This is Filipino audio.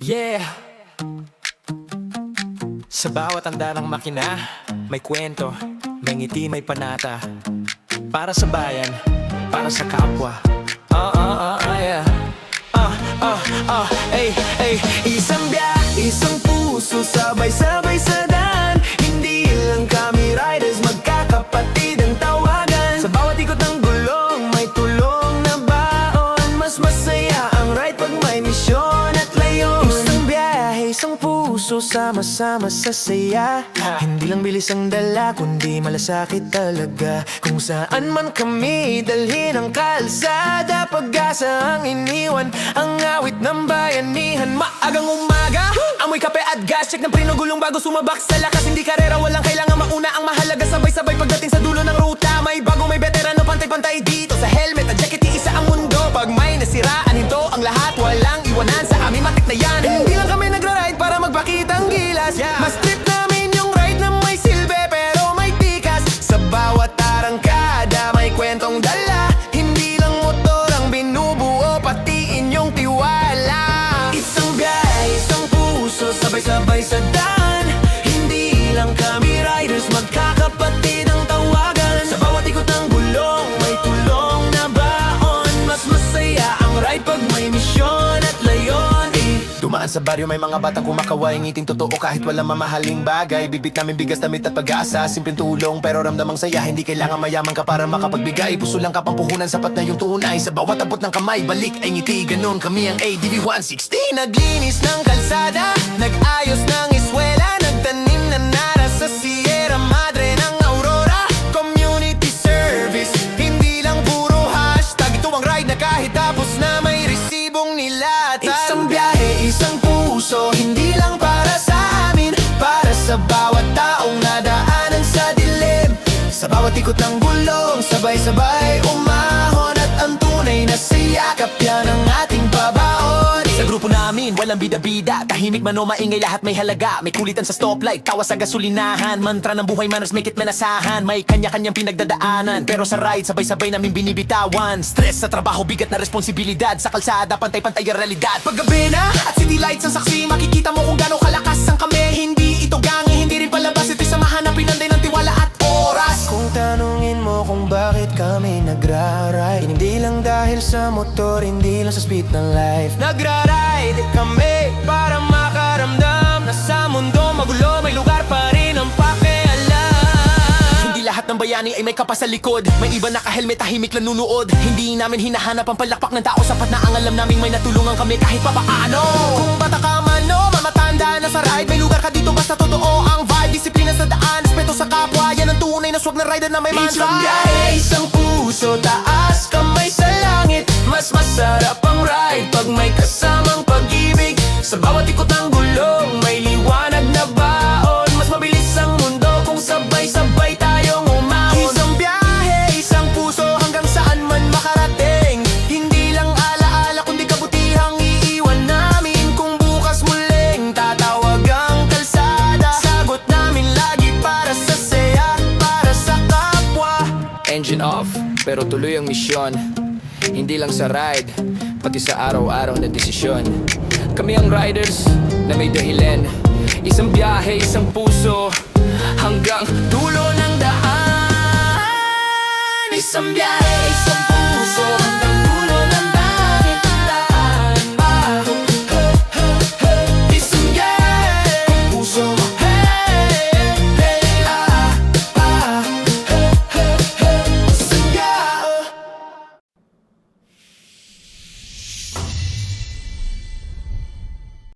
Yeah! Sa bawat tanda ng makina, may kwento, may ngiti, may panata. Para sa bayan, para sa kapwa. Yeah. Ay, isang biyahe, isang puso, sabay-sabay sa daan. Hindi lang kami riders, magkakapatid ang tawagan. Sa bawat ikot ng gulong, may tulong na baon. Mas masaya ang ride pag may misyon at layon. Isang biyahe, isang puso, sama-sama sa saya. Hindi lang bilis ang dala, kundi malasakit talaga. Kung saan man kami, dalhin ang kalsada. Pag-asa ang iniwan, ang awit ng bayanihan. Maagang umaga, amoy kape at gas. Check ng prinogulong bago sumabak sa lakas. Hindi karera, walang kailangan mauna. Ang mahalaga sabay-sabay pagdating sa dulo ng ruta. May bago, may veterano, pantay-pantay dito. Sa helmet at jacket, iisa ang mundo. Pag may nasiraan, ito ang lahat. Walang iwanan sa amin, matik na yan. Hindi lang kami nagra-ride para magpakitang gilas. Mas trip namin yung ride na may silbi pero may tikas. Sa bawat arangkada, may kwentong dala. Hindi lang motor ang binubuo, pati inyong tiwala. Isang biyahe, isang puso, sabay-sabay sa daan. Hindi lang kami riders, magkakapatid ang tawagan. Sa bawat ikot ng gulong, may tulong na baon. Mas masaya ang ride pag may misyon at layon. Dumaan sa baryo, may mga batang kumakaway. Ngiting totoo kahit walang mamahaling bagay. Bibit namin bigas, damit at pag-asa. Simpleng tulong pero ramdamang saya. Hindi kailangan mayaman ka para makapagbigay. Puso lang kapampuhunan, sapat na yung tunay. Sa bawat abot ng kamay, balik ay ngiti. Ganon kami ang ADV 160. Naglinis ng kalsada, nag-ayos ng eskwela, nagtanim na nara sa Sierra Madre ng Aurora. Community service, hindi lang puro hashtag. Ito ang ride na kahit tapos na may resibong nilata. Isang biyahe, isang puso, hindi lang para sa amin, para sa bawat taong nadaanan sa dilim. Sa bawat ikot ng gulong, sabay-sabay umahon. At ang tunay na siyakap, yan ang ating pabaon. Sa grupo namin, walang bida-bida. Tahimik man o maingay, lahat may halaga. May kulitan sa stoplight, tawa sa gasolinahan. Mantra ng buhay, manners, make it menasahan. May kanya-kanyang pinagdadaanan, pero sa ride, sabay-sabay namin binibitawan. Stress sa trabaho, bigat na responsibilidad. Sa kalsada, pantay-pantay ang realidad. Paggabi na, at city lights ang saksi, makikita mo kung gano'ng kalakas ang kami. Hindi ito gangi, hindi rin palabas. Ito'y samahan na pinanday ng tiwala at oras. Kung tanungin mo kung bakit kami nagra-ride, hindi lang dahil sa motor, hindi lang sa speed ng life. Nagra-ride kami para makaramdam na sa mundo magulo, may lugar pa rin ang pakialam. Hindi lahat ng bayani ay may kapas sa likod. May iba naka-helmet, tahimik lang nunood. Hindi namin hinahanap ang palakpak ng tao. Sapat na ang alam namin may natulungan kami kahit papaano. Kung bata ka man o mamatanda na sa ride, may lugar ka dito basta totoo ang vibe. Disiplina sa daan, respeto sa kapwa, yan ang tunay na swag na rider na may mantra. Isang biyahe, isang puso, taas kamay sa langit. Mas masarap ang ride pag may kasamang pag-ibig. Sa bawat ikot ng gulong, may liwanag na baon. Mas mabilis ang mundo kung sabay-sabay tayong umahon. Isang biyahe, isang puso, hanggang saan man makarating. Hindi lang alaala, kundi kabutihang iiwan namin. Kung bukas muling tatawag ang kalsada, sagot namin lagi para sa saya, para sa kapwa. Engine off, pero tuloy ang misyon. Hindi lang sa ride, pati sa araw-araw na desisyon. Kami ang riders na may dahilan. Isang biyahe, isang puso, hanggang dulo ng daan. Isang biyahe, isang puso,